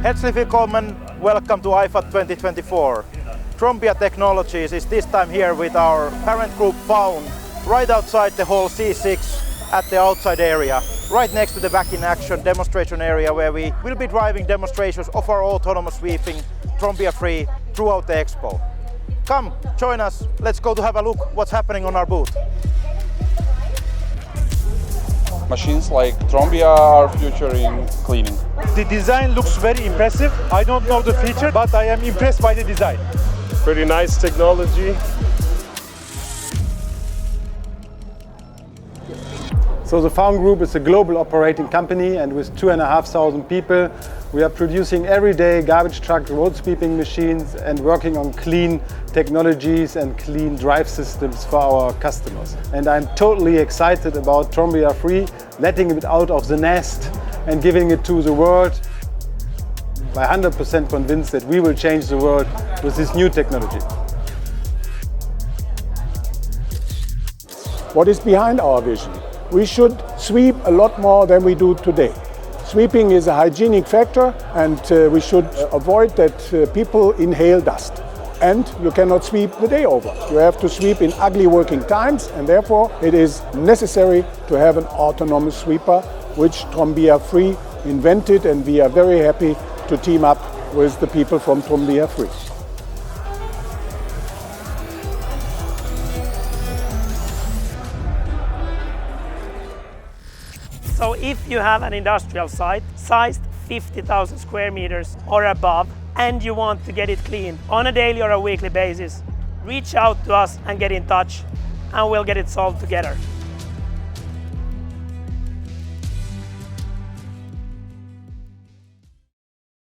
Herzlich willkommen, welcome to IFAT 2024. Trombia Technologies is this time here with our parent group FAUN, right outside the hall C6 at the outside area, right next to the Back in Action demonstration area where we will be driving demonstrations of our autonomous sweeping Trombia Free throughout the expo. Come, join us, let's go to have a look what's happening on our booth. Machines like Trombia are future in cleaning. The design looks very impressive. I don't know the feature, but I am impressed by the design. Pretty nice technology. So the FAUN Group is a global operating company, and with 2,500 people, we are producing every day garbage truck road sweeping machines and working on clean technologies and clean drive systems for our customers. And I'm totally excited about Trombia Free, letting it out of the nest and giving it to the world. I'm 100% convinced that we will change the world with this new technology. What is behind our vision? We should sweep a lot more than we do today. Sweeping is a hygienic factor, and we should avoid that people inhale dust. And you cannot sweep the day over. You have to sweep in ugly working times, and therefore it is necessary to have an autonomous sweeper, which Trombia Free invented, and we are very happy to team up with the people from Trombia Free. So if you have an industrial site sized 50,000 square meters or above and you want to get it cleaned on a daily or a weekly basis, reach out to us and get in touch and we'll get it solved together.